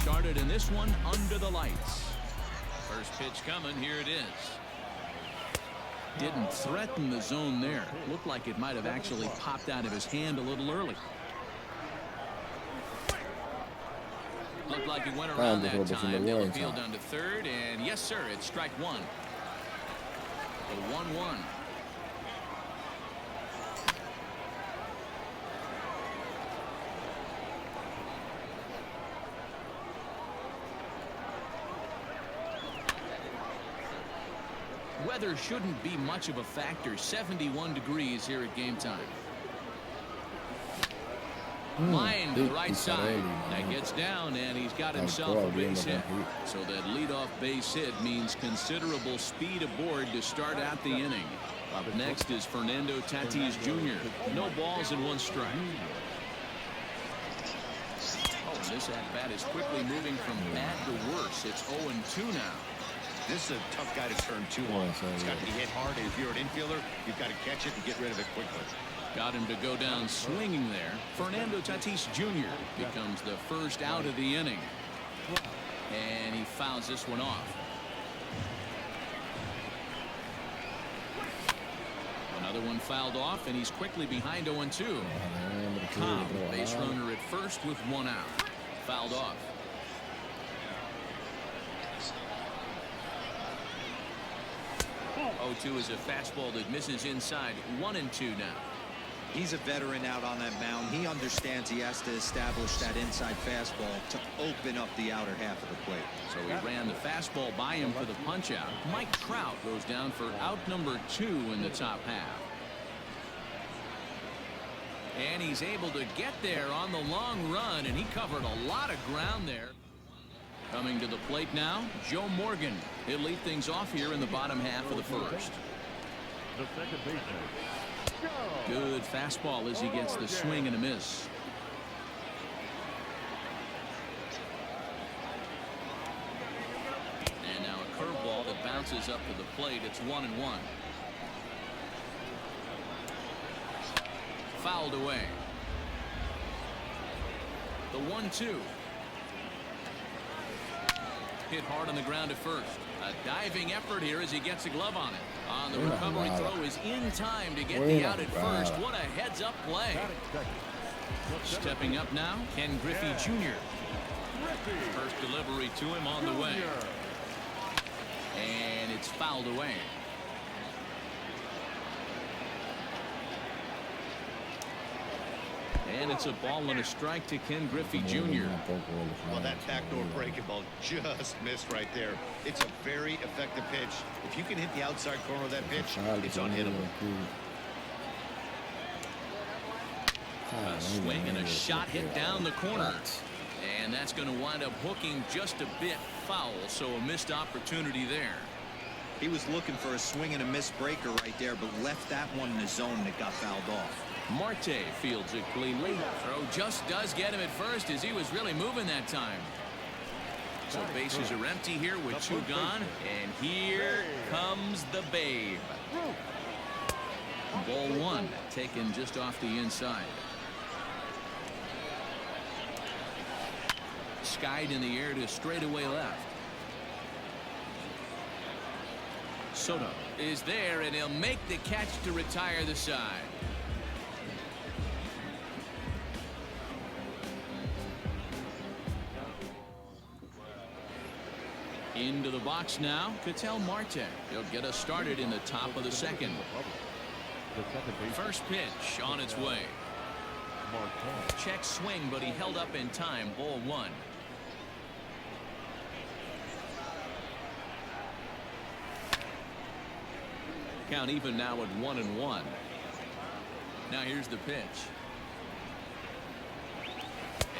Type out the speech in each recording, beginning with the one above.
started in this one under the lights. First pitch coming. Here it is. Didn't threaten the zone there. Looked like it might have actually popped out of his hand a little early. Looked like he went around that time. They'll appeal down to third, and yes, sir, it's strike one. The 1-1. Weather shouldn't be much of a factor. 71 degrees here at game time. Line to the right side. That gets down, and he's got himself a base hit. So that leadoff base hit means considerable speed aboard to start out the inning. Up next is Fernando Tatis Jr. No balls and one strike. Oh, this at-bat is quickly moving from bad to worse. It's 0-2 now. This is a tough guy to turn two on. It's got to be hit hard, and if you're an infielder, you've got to catch it and get rid of it quickly. Got him to go down swinging there. Fernando Tatis Jr. becomes the first out of the inning. And he fouls this one off. Another one fouled off, and he's quickly behind 0-2. Cobb, base runner at first with one out. Fouled off. 0-2 is a fastball that misses inside. 1-2 now. He's a veteran out on that mound. He understands he has to establish that inside fastball to open up the outer half of the plate. So he ran the fastball by him for the punch out. Mike Trout goes down for out number 2 in the top half. And he's able to get there on the long run, and he covered a lot of ground there. Coming to the plate now, Joe Morgan. He'll lead things off here in the bottom half of the first. The second baseman. Good fastball as he gets the swing and a miss. And now a curveball that bounces up to the plate. It's 1-1. Fouled away. The 1-2. Hit hard on the ground at first. A diving effort here as he gets a glove on it. On the recovery throw is in time to get the out at first. What a heads-up play. Stepping up now, Ken Griffey Jr. First delivery to him on the way. And it's fouled away. And it's a ball and a strike to Ken Griffey Jr. Well, that backdoor breaking ball just missed right there. It's a very effective pitch. If you can hit the outside corner of that pitch, it's unhittable. A swing and a shot hit down the corner. And that's going to wind up hooking just a bit foul. So a missed opportunity there. He was looking for a swing and a miss breaker right there, but left that one in the zone that got fouled off. Marte fields it cleanly. Throw just does get him at first as he was really moving that time. So bases are empty here with 2 gone. And here comes the babe. Ball 1 taken just off the inside. Skied in the air to straightaway left. Soto is there, and he'll make the catch to retire the side. Into the box now, Ketel Marte. He'll get us started in the top of the second. First pitch on its way. Check swing, but he held up in time. Ball 1. Count even now at 1-1. Now here's the pitch.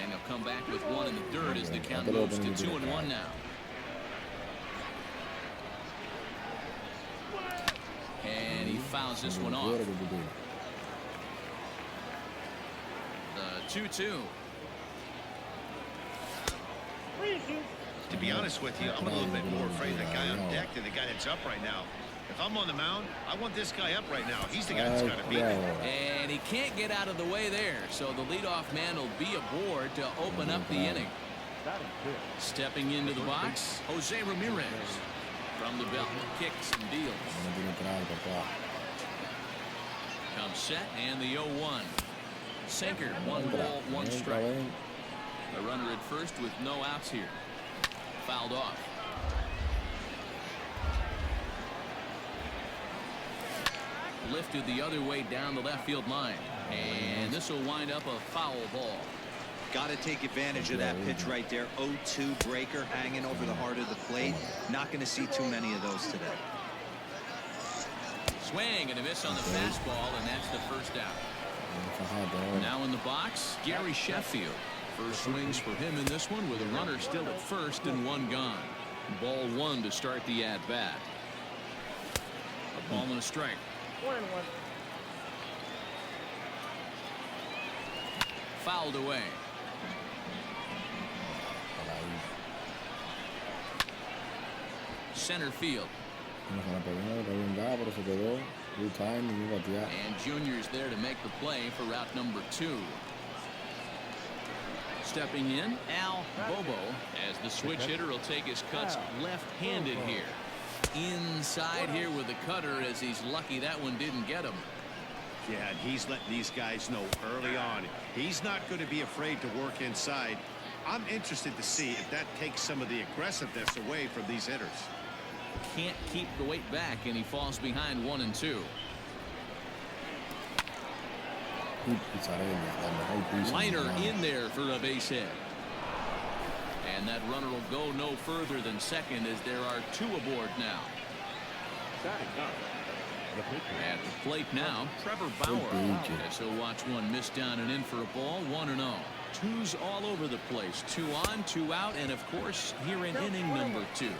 And he'll come back with one in the dirt as the count moves to 2-1 now. And he fouls this one off. The 2-2. To be honest with you, I'm a little bit more afraid of the guy on deck than the guy that's up right now. If I'm on the mound, I want this guy up right now. He's the guy that's got to beat me. And he can't get out of the way there. So the leadoff man will be aboard to open up the inning. Stepping into the box, Jose Ramirez. From the belt, kicks and deals. Comes set and the 0-1. Sinker, 1 ball, 1 strike. A runner at first with no outs here. Fouled off. Lifted the other way down the left field line. And this will wind up a foul ball. Got to take advantage of that pitch right there. 0-2 breaker hanging over the heart of the plate. Not going to see too many of those today. Swing and a miss on the fastball, and that's the first out. Now in the box, Gary Sheffield. First swings for him in this one with a runner still at first and 1 gone. Ball 1 to start the at-bat. A ball and a strike. 1-1. Fouled away. Center field. And Junior's there to make the play for route number 2. Stepping in, Al Bobo, as the switch hitter will take his cuts left-handed here. Inside here with the cutter, as he's lucky that one didn't get him. Yeah, and he's letting these guys know early on he's not going to be afraid to work inside. I'm interested to see if that takes some of the aggressiveness away from these hitters. Can't keep the weight back, and he falls behind 1 and 2. Liner in there for a base hit. And that runner will go no further than second, as there are 2 aboard now. At the plate now, Trevor Bauer. As he'll watch one miss down and in for a ball, 1-0. 2's all over the place. 2 on, 2 out, and of course, here in inning number 2.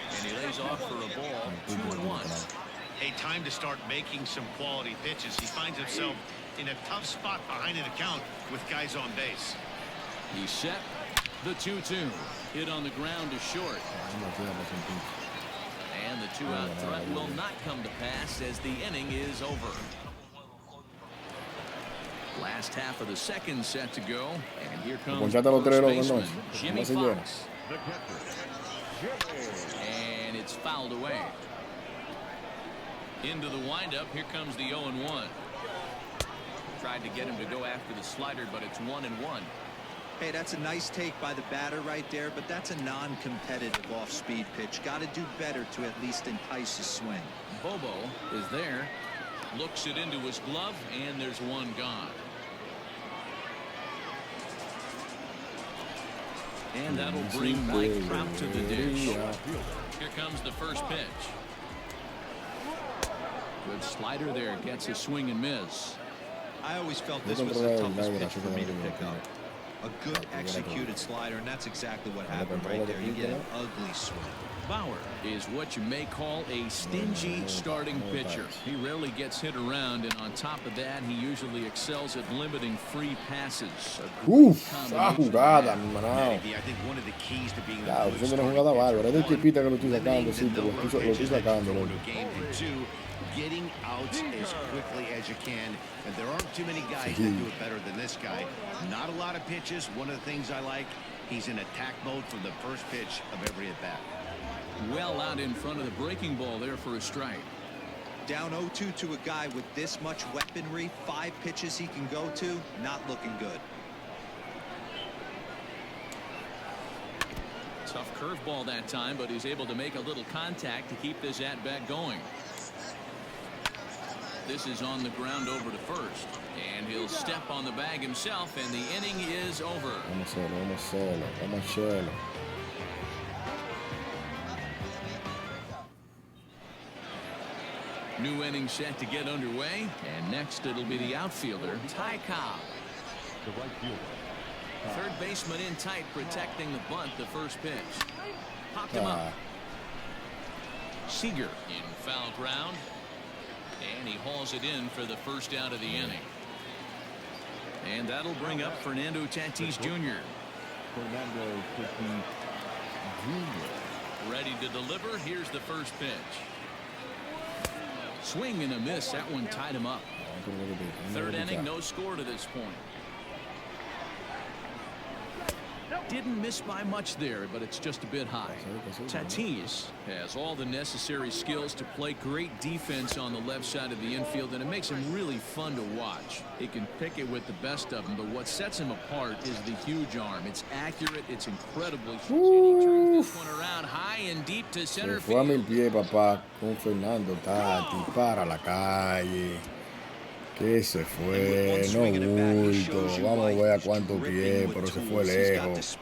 And he lays off for a ball, 2-1. A time to start making some quality pitches. He finds himself in a tough spot behind an account with guys on base. He's set. The 2-2. Hit on the ground to short. And the 2-out threat will not come to pass as the inning is over. Last half of the second set to go. And here comes first baseman Jimmy Fox. And it's fouled away. Into the windup. Here comes the 0-1. Tried to get him to go after the slider, but it's 1-1. Hey, that's a nice take by the batter right there, but that's a non-competitive off-speed pitch. Got to do better to at least entice a swing. Bobo is there. Looks it into his glove, and there's 1 gone. And that'll bring Mike Trout to the dish. Here comes the first pitch. Good slider there. Gets a swing and miss. I always felt this was the toughest pitch for me to pick up. A good executed slider, and that's exactly what happened right there. You get an ugly swing. Bauer is what you may call a stingy starting pitcher. He rarely gets hit around, and on top of that, he usually excels at limiting free passes. Esa jugada, mi manao. I think one of the keys to being Claro, es una jugada bárbara. Es de chipita que lo estoy sacando, sí, pero lo estoy sacando. Getting outs as quickly as you can, and there aren't too many guys that do it better than this guy. Not a lot of pitches. One of the things I like, he's in attack mode from the first pitch of every at bat. Well out in front of the breaking ball there for a strike. Down 0-2 to a guy with this much weaponry, 5 pitches he can go to, not looking good. Tough curveball that time, but he's able to make a little contact to keep this at bat going. This is on the ground over to first, and he'll step on the bag himself, and the inning is over. Vamos solo. New inning set to get underway, and next it'll be the outfielder, Ty Cobb. Third baseman in tight, protecting the bunt, the first pitch. Popped him up. Seager in foul ground. And he hauls it in for the first out of the inning. And that'll bring up Fernando Tatis Jr. Ready to deliver. Here's the first pitch. Swing and a miss. That one tied him up. Third inning, no score to this point. Didn't miss by much there, but it's just a bit high. Tatis has all the necessary skills to play great defense on the left side of the infield, and it makes him really fun to watch. He can pick it with the best of them, but what sets him apart is the huge arm. It's accurate, it's incredibly huge. He turns this one around high and deep to center Se fue a field. mil pies, papá, con Fernando Tatis para la calle. Que se fue, no bulto. Vamos a ver a cuánto pie, pero se fue lejos.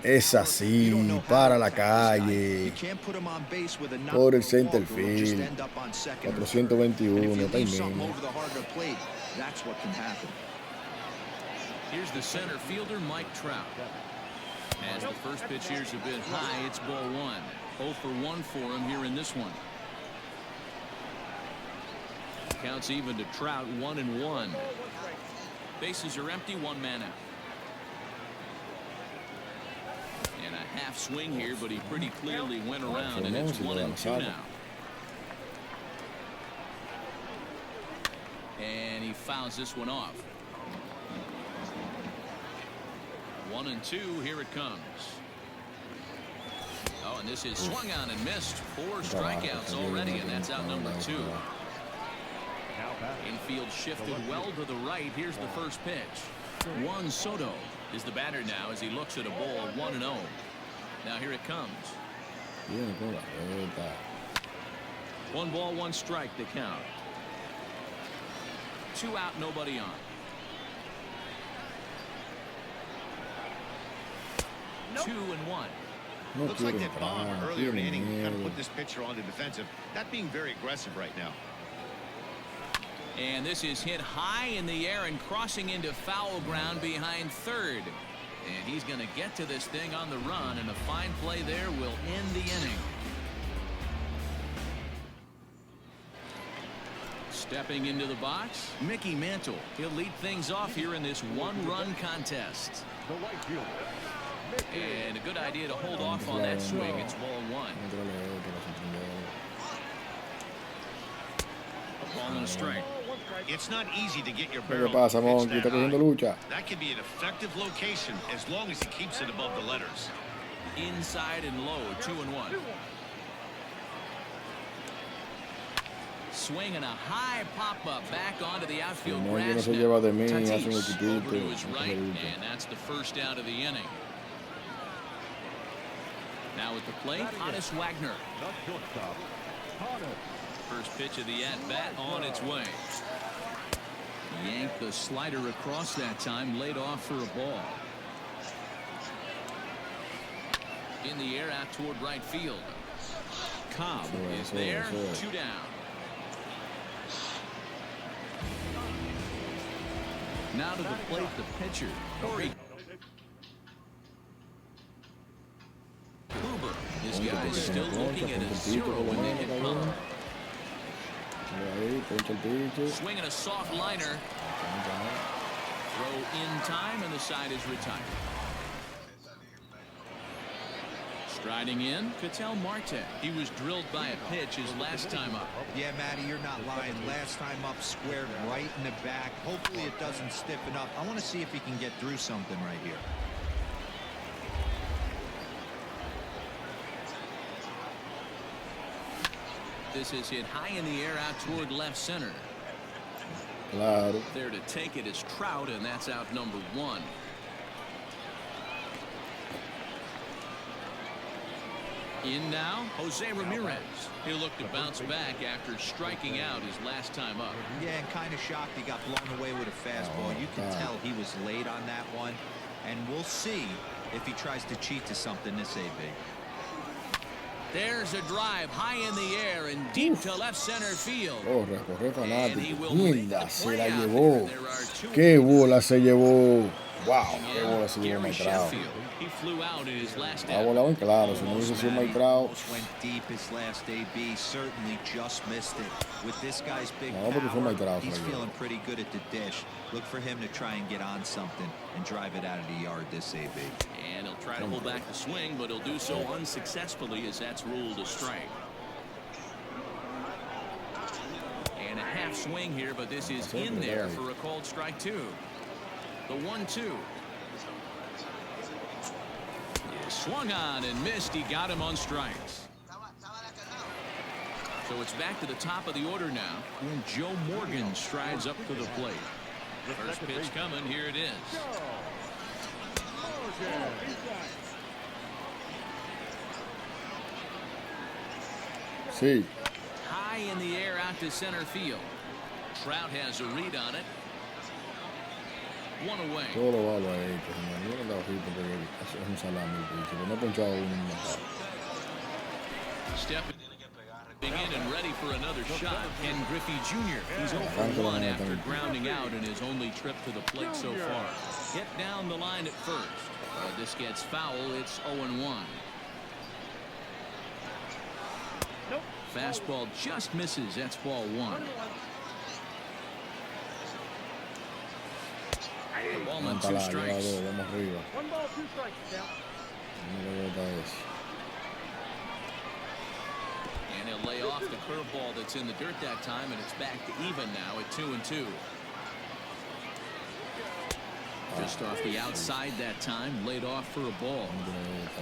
Es así, para la calle. Por el center field. 421, está ahí mismo. Here's the center fielder, Mike Trout. As the first pitch here's a bit high, it's ball one. 0 for 1 for him here in this one. Counts even to Trout, 1-1. Bases are empty, 1 man out. And a half swing here, but he pretty clearly went around, and it's 1-2 now. And he fouls this one off. 1-2, here it comes. Oh, and this is swung on and missed. 4 strikeouts already, and that's out number 2. Infield shifted well to the right. Here's the first pitch. Juan Soto is the batter now as he looks at a ball, 1-0. Now here it comes. 1 ball, 1 strike, the count. 2 out, nobody on. Nope. 2-1. Looks like that bomb earlier in the inning kind of put this pitcher on the defensive. Not being very aggressive right now. And this is hit high in the air and crossing into foul ground behind third. And he's going to get to this thing on the run, and a fine play there will end the inning. Stepping into the box, Mickey Mantle. He'll lead things off here in this 1-run contest. And a good idea to hold off on that swing. It's ball 1. A ball and a strike. It's not easy to get your ¿Qué barrel pasa, pitch Monkey? that ¿Está cogiendo high. lucha? That could be an effective location as long as he keeps it above the letters. Inside and low, 2-1. Swing and a high pop-up back onto the outfield No, que no grass. se lleva de mí, Tatis hace un equipito, over to his un right, equipito. and that's the first out of the inning. Now at the plate, Honus Wagner. First pitch of the at-bat on its way. Yanked the slider across that time, laid off for a ball. In the air out toward right field. Cobb is there, 2 down. Now to the plate, the pitcher, Corey Kluber. This guy is still looking at a 0 when they hit Cobb. Swinging a soft liner. Throw in time, and the side is retired. Striding in, Ketel Marte. He was drilled by a pitch his last time up. Yeah, Matty, you're not lying. Last time up, squared right in the back. Hopefully it doesn't stiffen up. I want to see if he can get through something right here. This is hit high in the air out toward left center. Claro. There to take it is Trout, and that's out number 1. In now, Jose Ramirez. He'll look to bounce back after striking out his last time up. Yeah, and kind of shocked he got blown away with a fastball. You can tell he was late on that one. And we'll see if he tries to cheat to something this AB. There's a drive high in the air and deep to left center field. Corre, corre, And he fanático. will make Mierda, the se la play out llevó. there. There are 2 Qué bola se llevó. Wow, qué Yeah, bola se llevó Gary Maitrao. Sheffield. He flew out in his last Ha at volado en claro. Si no hubiese sido Maitrao. Almost went deep his last AB. Certainly just missed it. With this guy's big No, porque fue power, Maitrao, he's fue yo. feeling pretty good at the dish. Look for him to try and get on something and drive it out of the yard this AB. And he'll try to hold back the swing, but he'll do so unsuccessfully as that's ruled a strike. And a half swing here, but this is in there for a called strike 2. The 1-2. Swung on and missed. He got him on strikes. So it's back to the top of the order now. And Joe Morgan strides up to the plate. First pitch coming. Here it is. Sí. High in the air out to center field. Trout has a read on it. One away. Todo lo malo ha hecho, señor. Yo no le he dado hit porque es un salami, bicho. No he ponchado uno. Stepping in and ready for another shot. Ken Griffey Jr. He's 0 for 1 after grounding out in his only trip to the plate so far. Hit down the line at first. This gets foul. It's 0-1. Fastball just misses. That's ball 1. The ball on 2 strikes. Vamos arriba. 1 ball, 2 strikes. Down. And he'll lay off the curveball that's in the dirt that time, and it's back to even now at 2-2. Just off the outside that time, laid off for a ball.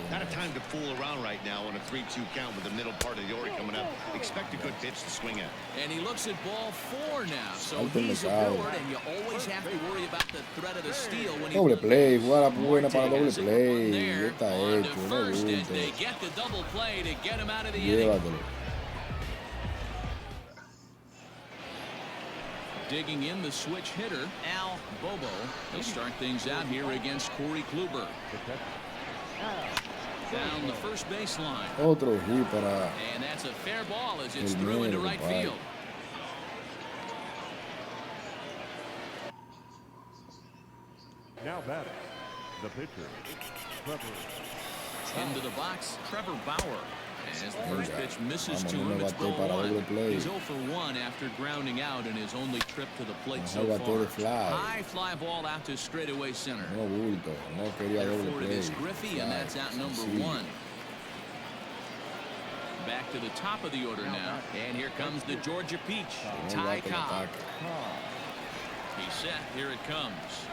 Not a time to fool around right now on a 3-2 count with the middle part of the order coming up. Expect a good pitch to swing at. And he looks at ball 4 now. So he's aboard, and you always have to worry about the threat of the steal when doble play, jugada buena para doble play. There, Está on to hecho, first, no and they get the double play to get him out of the inning. Llévatelo. Digging in the switch hitter, Al Bobo. He'll start things out here against Corey Kluber. Down the first baseline. Otro hit para. And that's a fair ball as it's through into right field. Now batting, the pitcher, Into the box, Trevor Bauer. As the first pitch misses to him, it's ball 1. He's 0 for 1 after grounding out in his only trip to the plate so far. High fly ball out to straightaway center. No bulto, no quería doble Therefore, it play. is Griffey, and that's out number 1. Back to the top of the order now, and here comes the Georgia Peach, Ty Cobb. He's set. Here it comes,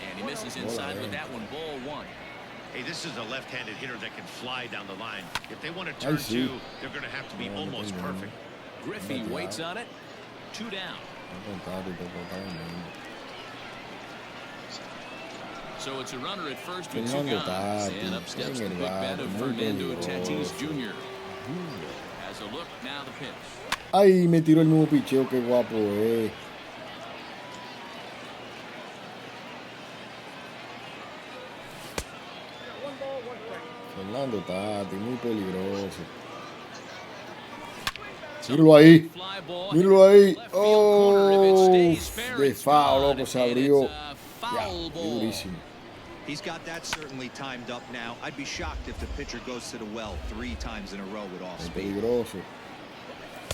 and he misses inside with that one. Ball 1. Hey, this is a left-handed hitter that can fly down the line. If they want to turn 2, they're going to have to be almost perfect. Griffey waits on it. 2 down. So it's a runner at first with 2 guys. And up steps the big bat of Fernando Tatis Jr. Has a look, now the pitch. Ay, me tiró el mismo picheo, qué guapo, Fernando Tati, muy peligroso. Míralo ahí. Míralo ahí. Oh, de foul, loco, se abrió. Ya, durísimo. He's got that certainly timed up now. I'd be shocked if the pitcher goes to the well 3 times in a row with off speed. Peligroso.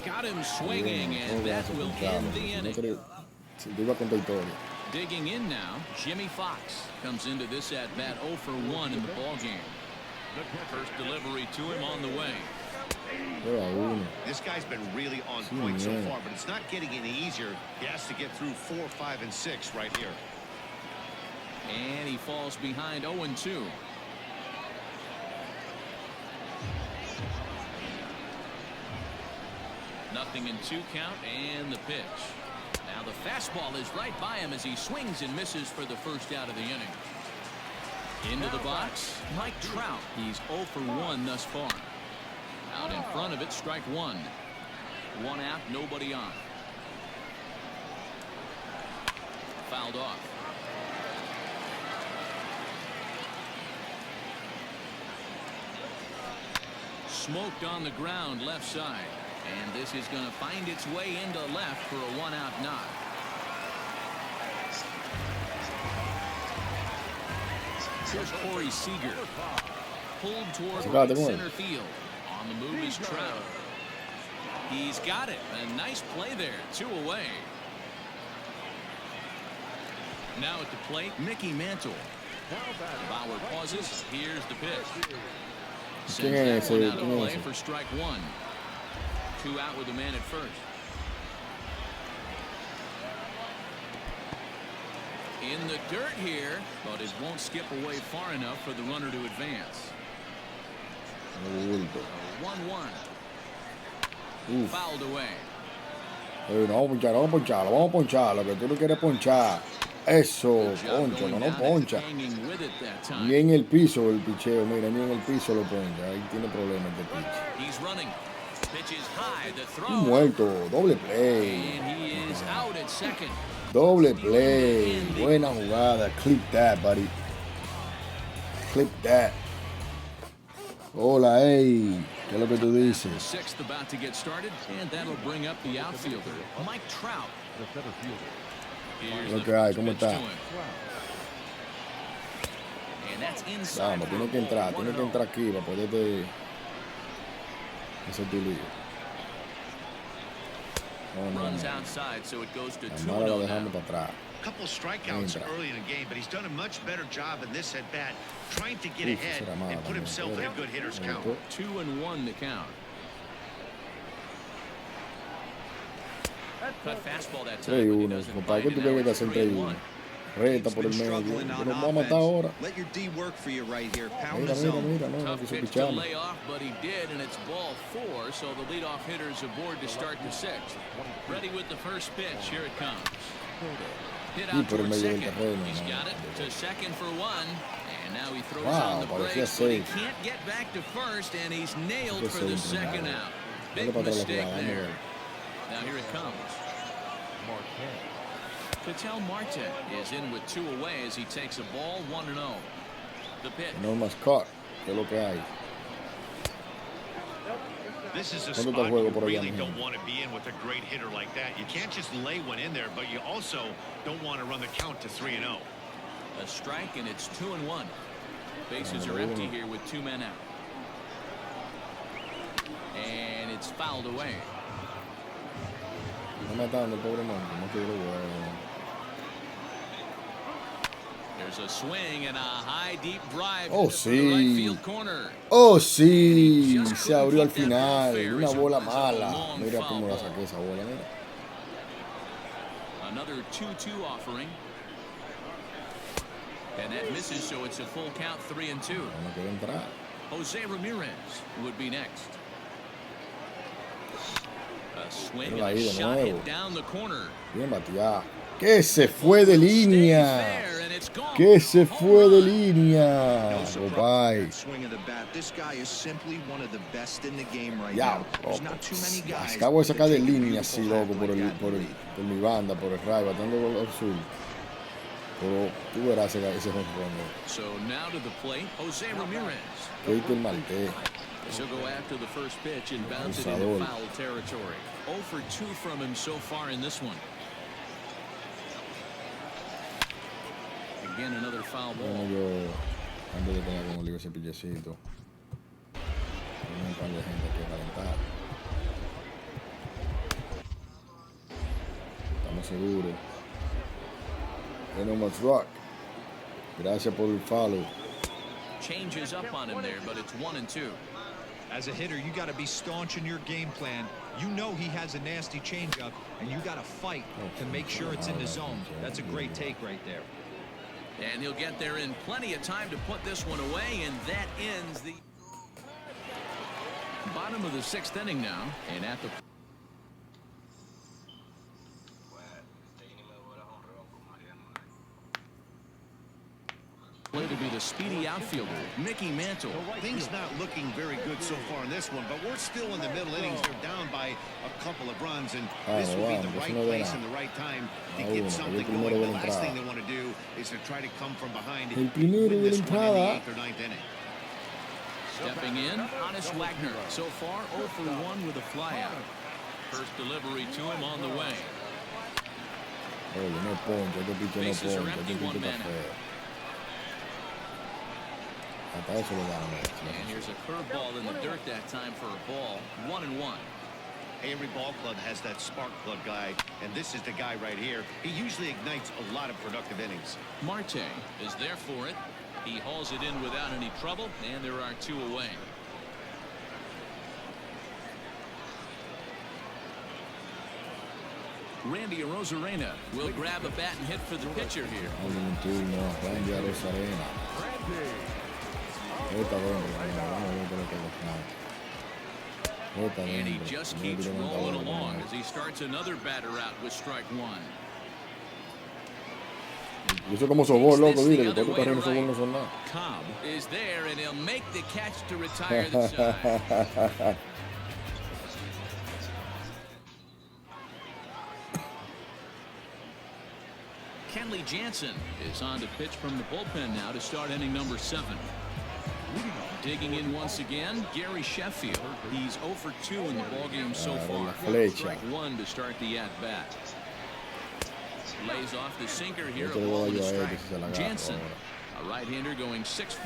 Got him swinging, and that will end the inning. Digging in now, Jimmy Fox comes into this at-bat 0 for 1 in the ballgame. First delivery to him on the way. This guy's been really on point so far, but it's not getting any easier. He has to get through 4, 5, and 6 right here. And he falls behind 0-2. Nothing in 2 count, and the pitch. Now the fastball is right by him as he swings and misses for the first out of the inning. Into the box, Mike Trout. He's 0 for 1 thus far. Out in front of it, strike 1. 1 out, nobody on. Fouled off. Smoked on the ground left side. And this is going to find its way into left for a 1-out knock. Here's Corey Seager. Pulled toward right center field. On the move is Trout. He's got it. A nice play there. 2 away. Now at the plate, Mickey Mantle. Bauer pauses. Here's the pitch. Sends that one out of play for strike 1. 2 out with the man at first. In the dirt here, but it won't skip away far enough for the runner to advance. 1-1. Fouled away. No, vamos a poncharlo, que tú no quieres ponchar. Eso, poncho, no poncha. Ni en el piso el picheo, mira, ni en el piso lo poncha. Ahí tiene problemas de pitch. Muerto, doble play. Doble play. Buena jugada. Clip that, buddy. Clip that. Hola, hey. ¿Qué es lo que tú dices? Sixth about to get started, and that'll bring up the outfielder, Mike Trout. Lo que hay, ¿cómo está? Vamos, tiene que entrar aquí para poderte hacer tu lío. No. La mala la dejamos para atrás. Couple strikeouts early in the game, but he's done a much better job in this at bat, trying to get ahead and put himself in a good hitter's count. 2-1 the count. Cut fastball that time, but he doesn't bite it. Now it's 3-1. Reta por el medio. Nos vamos a matar ahora. Let your D work for you right here. Pound Mira, the zone. no Tough quiso pitch to picharme. lay off, but he did, and it's ball 4, so the leadoff hitter's aboard to start the sixth. Ready with the first pitch. Here it comes. Hit out por el towards medio del second. terreno. He's got it to second for 1, and now he throws Wow, on the parecía brakes, but he safe. can't get back to first, and he's nailed Qué for the safe, second no. out. Dale Big para atrás la mistake jugada, there. vamos Now here it comes. Ketel Marte is in with 2 away as he takes a ball 1-0. The pitch. No más cut. ¿Qué es lo que hay? This is a ¿Cuánto spot está el juego you por allá, really mijo? don't want to be in with a great hitter like that. You can't just lay one in there, but you also don't want to run the count to 3-0. A strike, and it's 2-1. Bases are empty here with 2 men out. And it's fouled away. No me está dando el pobre monte. No quiero jugar. There's a swing and a high deep drive Oh, to the right sí. field corner. Oh, sí. Se abrió al final. Una bola mala. Mira cómo la saqué esa bola. Mira. Another 2-2 offering. And that misses, so it's a full count, 3-2. No quiere entrar. Jose Ramirez would be next. A swing Mira and ahí a de shot nuevo. hit down the corner. Bien bateado. Que se fue de línea. Que se fue de línea. Oh, bye. Swing of the bat. This guy is simply one of the best in the game right Ya, now. There's not too many guys. acabo de sacar de that take a línea así, beautiful loco, hack por like that in the league. mi banda, por el rayo, batando al sur. Pero tú verás ese jonrón. So now to the plate, Jose Ramirez. Que el Marte. She'll go after the first pitch and bounce it into foul territory. 0 for 2 from him so far in this one. Again, another foul ball. Yo, antes de tener como libre ese pillecito, hay un par de gente que calentar. Estamos seguros. Tenemos rock. Gracias por el follow. Changes up on him there, but it's 1-2. As a hitter, you got to be staunch in your game plan. You know he has a nasty changeup, and you got to fight to make sure it's in the zone. That's a great take right there. And he'll get there in plenty of time to put this one away, and that ends the bottom of the 6th inning now. And at the to be the speedy outfielder, Mickey Mantle. Things not looking very good so far in this one, but we're still in the middle innings. They're down by a couple of runs, and this will be the right place and the right time to get something going. The last thing they want to do is to try to come from behind and win this one in the 8th or 9th inning. Stepping in, Honest Wagner. So far, 0 for 1 with a flyout. First delivery to him on the way. Oye, no poncho, este picho no poncho, este picho está feo. Hasta eso le dan. And here's a curveball in the dirt that time for a ball. 1-1. Every ball club has that spark plug guy, and this is the guy right here. He usually ignites a lot of productive innings. Marte is there for it. He hauls it in without any trouble, and there are 2 away. Randy Arozarena will grab a bat and hit for the pitcher here. Un turno, Randy Arozarena. And he just keeps rolling along as he starts another batter out with strike one. Eso como sobor, loco, dile que cuatro carreras sobor no son nada. Cobb is there and he'll make the catch to retire the side. Kenley Jansen is on to pitch from the bullpen now to start inning number 7. Digging in once again, Gary Sheffield. He's 0 for 2 in the ballgame so far. Strike one to start the at-bat. Lays off the sinker here. A ball and a strike. Jansen, a right-hander going 6'5".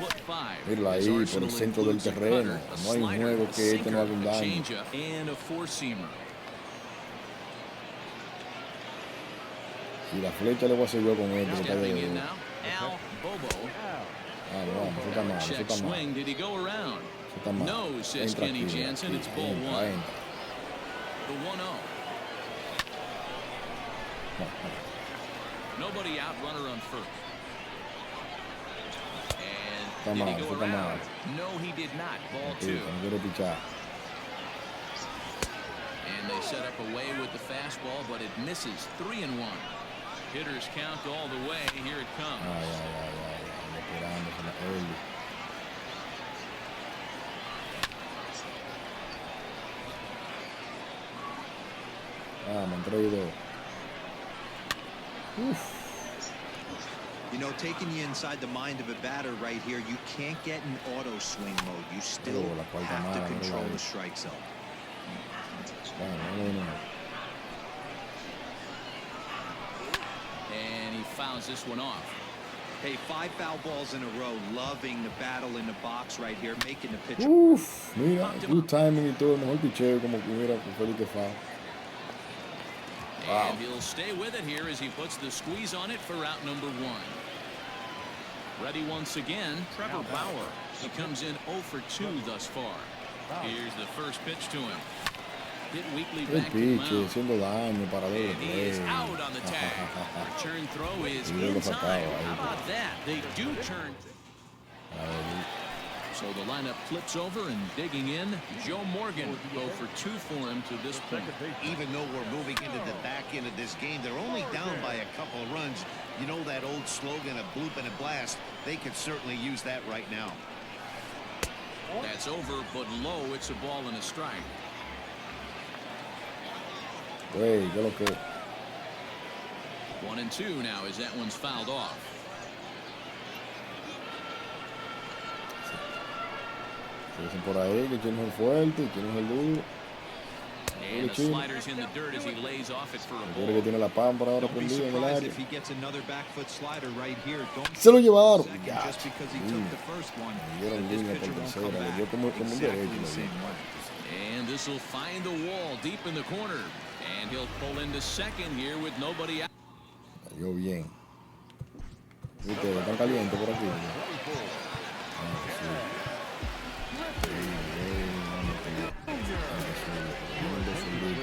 Mírala ahí por el centro del terreno. No hay juego que este no haga un daño. Changeup and a four-seamer. Y la flecha le voy a hacer yo con este. Stepping in now, Al Bobo. No, eso está mal, eso Check está mal. swing. Did he go around? Eso está mal. No, says Entra Kenny aquí, Jansen. It's ball entra, one. entra. The 1-0. Nobody out, runner on first. And did he go around? No, he did not. Ball two. No quiere pichar. And they set up away with the fastball, but it misses. 3-1. Hitters count all the way. Here it comes. Me han traído. You know, taking you inside the mind of a batter right here, you can't get in auto swing mode. You still have to control the strike zone. And he fouls this one off. Hey, 5 foul balls in a row. Loving the battle in the box right here, making the pitcher. Uf, mira, good timing y todo. Mejor picheo como que mira que fue el que foul. And he'll stay with it here as he puts the squeeze on it for route number 1. Ready once again, Trevor Bauer. He comes in 0 for 2 thus far. Here's the first pitch to him. Hit weakly back to the mound. Haciendo daño, parador. And he is out on the tag. Return throw is in time. How about that? They do turn. So the lineup flips over and digging in. Joe Morgan go for 2 for him to this point. Even though we're moving into the back end of this game, they're only down by a couple of runs. You know that old slogan, a bloop and a blast. They could certainly use that right now. That's over, but low. It's a ball and a strike. Hey, ¿qué lo que? 1-2 now as that one's fouled off. Se dicen por ahí que quién es el fuerte y quién es el duro. And the slider's in the dirt as he lays off it for a Quiere ball. que tiene la pámpara ahora Don't be prendida en el surprised área. if he gets another back foot slider right here. Don't Se lo llevaron. second Ya. just because he took the first one. Dieron This línea pitcher por won't tercera. come Le back dio como un exactly derecho. the le same dio. way. And this will find the wall deep in the corner. And he'll pull into second here with nobody out. Cayó bien. Ustedes están calientes por aquí.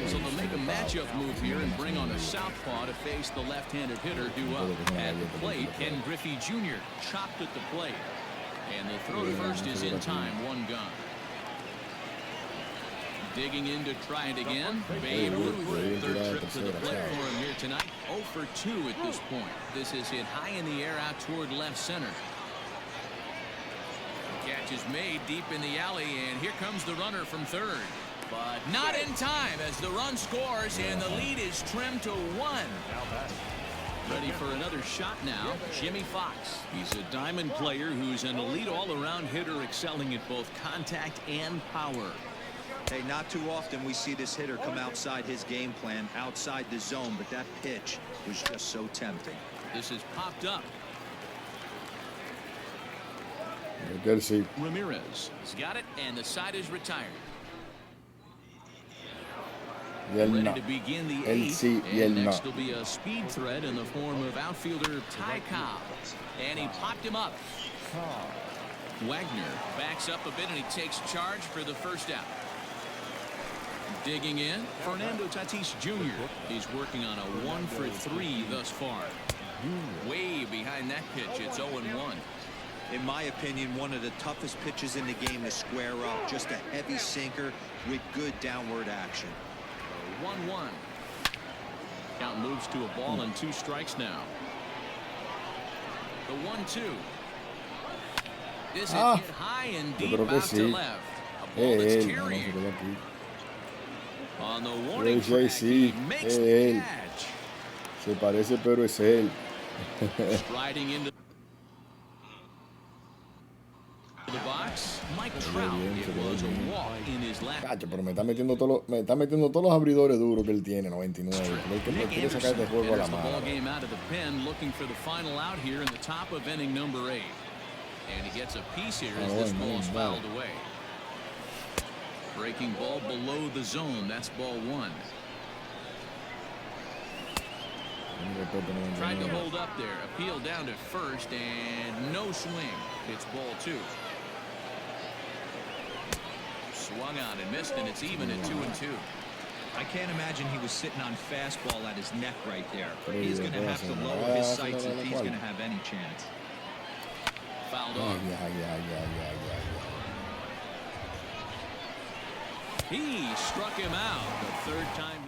So they'll make a matchup move here and bring on a southpaw to face the left-handed hitter due up. At the plate, Ken Griffey Jr. chopped at the plate. And the throw to first is in time, 1 gone. Digging in to try it again. Babe Ruth, third trip to the plate for him here tonight. 0 for 2 at this point. This is hit high in the air out toward left center. Catch is made deep in the alley, and here comes the runner from third. But not in time as the run scores, and the lead is trimmed to 1. Ready for another shot now, Jimmy Fox. He's a diamond player who's an elite all-around hitter, excelling at both contact and power. Hey, not too often we see this hitter come outside his game plan, outside the zone, but that pitch was just so tempting. This has popped up. Ramirez has got it, and the side is retired. Ready to begin the 8th, and next will be a speed threat in the form of outfielder Ty Cobb. And he popped him up. Wagner backs up a bit, and he takes charge for the first out. Digging in, Fernando Tatis Jr. He's working on a 1-for-3 thus far. Way behind that pitch. It's 0-1. In my opinion, one of the toughest pitches in the game to square up. Just a heavy sinker with good downward action. 1-1. Count moves to a ball and 2 strikes now. The 1-2. This is hit high and deep out to left. A ball that's carrying. On the warning track, he makes the catch. Se parece, pero es él. Striding into the box, Mike Trout. It was a walk in his last. Cacho, pero me está metiendo todos los abridores duros que él tiene, 99. Creo que quiere sacar este juego a la mano. Ball game out of the pen, looking for the final out here in the top of inning number 8. And he gets a piece here as this ball is fouled away. Breaking ball below the zone. That's ball 1. Tried to hold up there. Appeal down to first and no swing. It's ball 2. Swung on and missed, and it's even at 2-2. I can't imagine he was sitting on fastball at his neck right there. He's going to have to lower his sights if he's going to have any chance. Fouled off. He struck him out the 3rd time.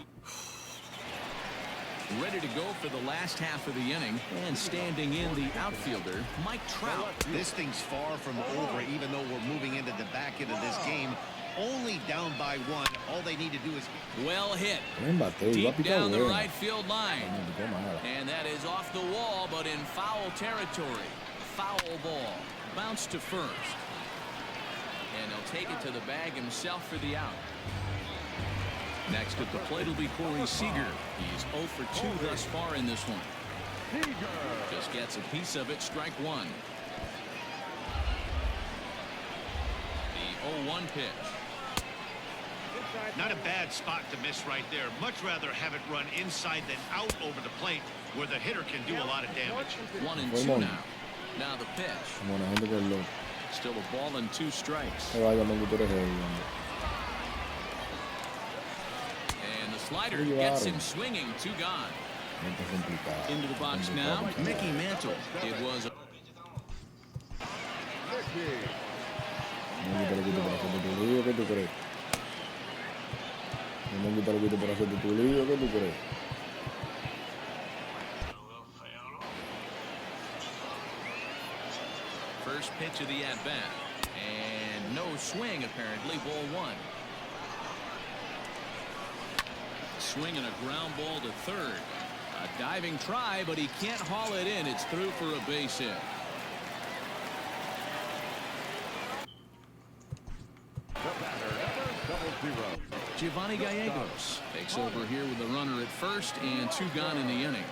Ready to go for the last half of the inning, and standing in the outfielder, Mike Trout. This thing's far from over, even though we're moving into the back end of this game. Only down by 1. All they need to do is... Well hit. Deep down the right field line. And that is off the wall, but in foul territory. Foul ball. Bounce to first. And he'll take it to the bag himself for the out. Next at the plate will be Corey Seager. He's 0 for 2 thus far in this one. Just gets a piece of it. Strike 1. The 0-1 pitch. Not a bad spot to miss right there. Much rather have it run inside than out over the plate, where the hitter can do a lot of damage. 1-2 now. Now the pitch. Still a ball and 2 strikes. And the slider gets him swinging. 2 gone. Into the box now, Mickey Mantle. It was a... First pitch of the at-bat. And no swing, apparently. Ball 1. Swing and a ground ball to third. A diving try, but he can't haul it in. It's through for a base hit. Giovanni Gallegos takes over here with the runner at first and 2 gone in the inning.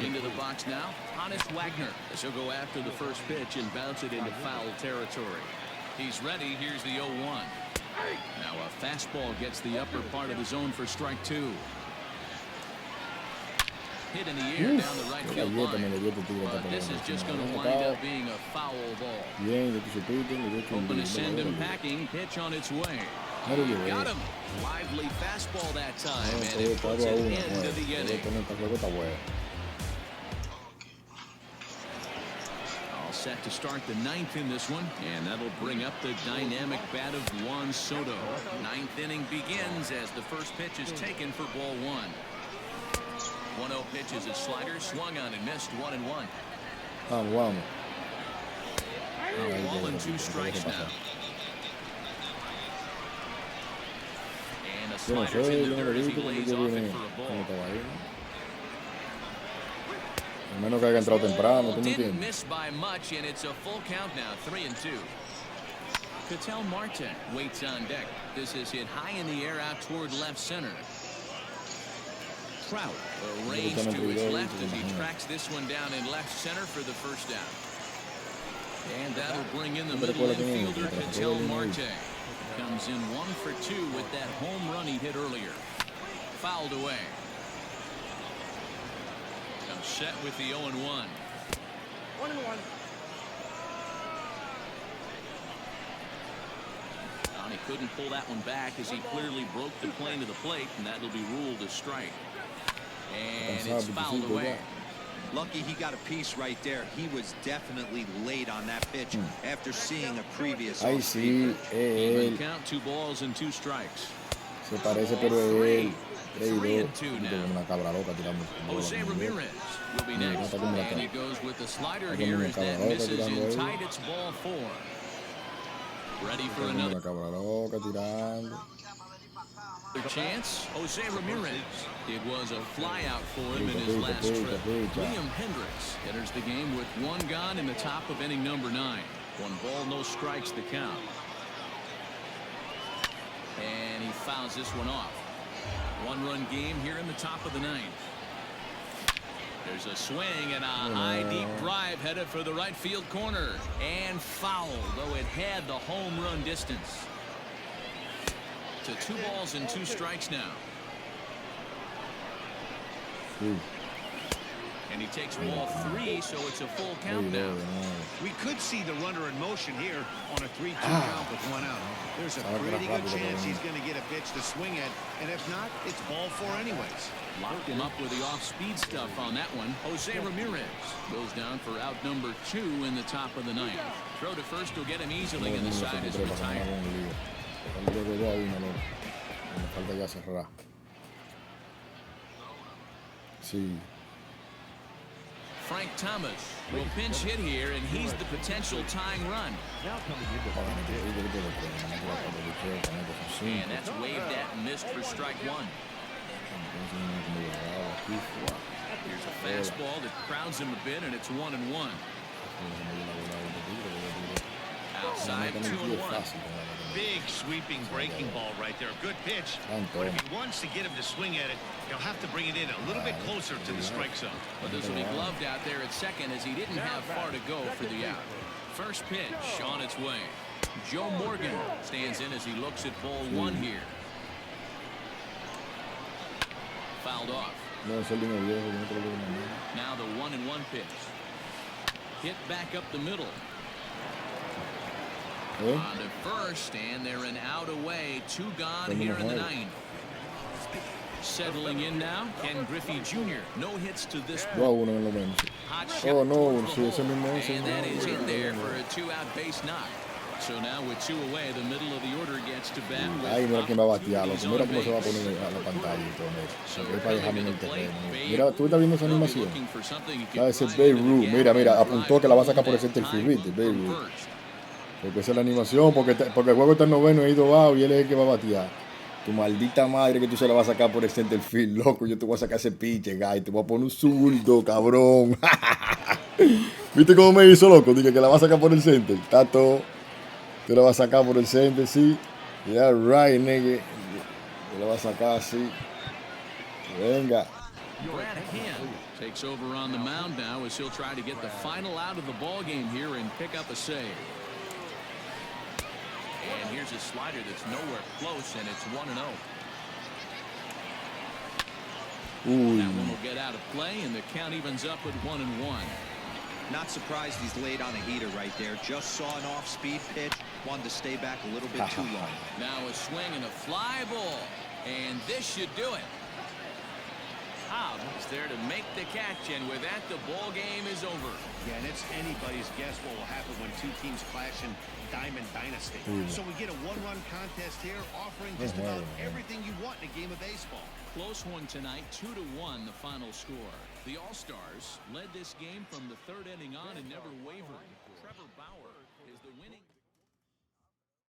Into the box now, Hannes Wagner. As he'll go after the first pitch and bounce it into foul territory. He's ready. Here's the 0-1. Now a fastball gets the upper part of the zone for strike 2. Hit in the air down the right field line. But this is just going to wind up being a foul ball. Hoping to send him packing. Pitch on its way. Got him. Lively fastball that time, and it puts an end to the inning. All set to start the 9th in this one, and that'll bring up the dynamic bat of Juan Soto. 9th inning begins as the first pitch is taken for ball 1. 1-0 pitch is a slider, swung on and missed. 1-1. Ball and 2 strikes now. And a slider's in the dirt as he lays off it for a ball. Didn't miss by much, and it's a full count now. 3-2. Ketel Marte waits on deck. This is hit high in the air out toward left center. Trout arranged to his left as he tracks this one down in left center for the first down. And that'll bring in the middle infielder, Ketel Marte. Comes in 1 for 2 with that home run he hit earlier. Fouled away. Comes set with the 0-1. 1-1. down. He couldn't pull that one back as he clearly broke the plane to the plate, and that'll be ruled a strike. And it's fouled away. Lucky he got a piece right there. He was definitely late on that pitch after seing a previous. Ahí sí, él. Count 2 balls and 2 strikes. Se parece, pero él. 3-2 now. Una cabra loca tirando. Jose Ramirez will be next. And he goes with the slider here as that misses in tight. It's ball 4. Ready for another. Una cabra loca tirando. Chance. Jose Ramirez. It was a flyout for him in his last trip. Liam Hendricks enters the game with 1 gone in the top of inning number 9. 1 ball, no strikes the count. And he fouls this one off. 1-run game here in the top of the 9th. There's a swing and a high deep drive headed for the right field corner. And fouled, though it had the home run distance. To 2 balls and 2 strikes now. And he takes ball 3, so it's a full count now. We could see the runner in motion here on a 3-2 count with 1 out. There's a pretty good chance he's going to get a pitch to swing at, and if not, it's ball 4 anyways. Locked him up with the off-speed stuff on that one. Jose Ramirez goes down for out number 2 in the top of the 9th. Throw to first will get him easily, and the side is retired. Sí. Frank Thomas will pinch hit here, and he's the potential tying run. And that's waved at and missed for strike 1. Here's a fastball that crowds him a bit, and it's 1-1. Outside, 2-1. Big sweeping breaking ball right there. Good pitch. But if he wants to get him to swing at it, he'll have to bring it in a little bit closer to the strike zone. But this will be gloved out there at second as he didn't have far to go for the out. First pitch on its way. Joe Morgan stands in as he looks at ball 1 here. Fouled off. Now the 1-1 pitch. Hit back up the middle. On to first, and they're an out away. 2 gone here in the 9th. Settling in now, Ken Griffey Jr. No hits to this point. Hot shot and that is in there for a 2-out base knock. So now with 2 away, the middle of the order gets to bat. Ahí mira quién va a batear. Mira cómo se va a poner a la pantalla y todo eso. Es para dejarme en el terreno. Mira, tú estás viendo esa animación. Ese es Babe Ruth. Mira, apuntó que la va a sacar por el center field, ¿viste? Babe Ruth. Porque esa es la animación, porque el juego está en 9º, y ido bajo y él es el que va a batear. Tu maldita madre que tú se la vas a sacar por el center field, loco. Yo te voy a sacar ese pinche, guy. Te voy a poner un zurdo, cabrón. ¿Viste cómo me hizo, loco? Dije que la va a sacar por el center. Tato, te la va a sacar por el center, sí. Yeah, right, nigga. Te la va a sacar así. Venga. Brad Hand takes over on the mound now as he'll try to get the final out of the ball game here and pick up a save. And here's a slider that's nowhere close, and it's 1-0. That one will get out of play, and the count evens up at 1-1. Not surprised he's laid on a heater right there. Just saw an off-speed pitch. Wanted to stay back a little bit too long. Now a swing and a fly ball, and this should do it. Hobbs is there to make the catch, and with that, the ball game is over. Yeah, and it's anybody's guess what will happen when 2 teams clash in Diamond Dynasty. So we get a 1-run contest here, offering just about everything you want in a game of baseball. Close one tonight, 2-1 the final score. The All-Stars led this game from the 3rd inning on and never wavered.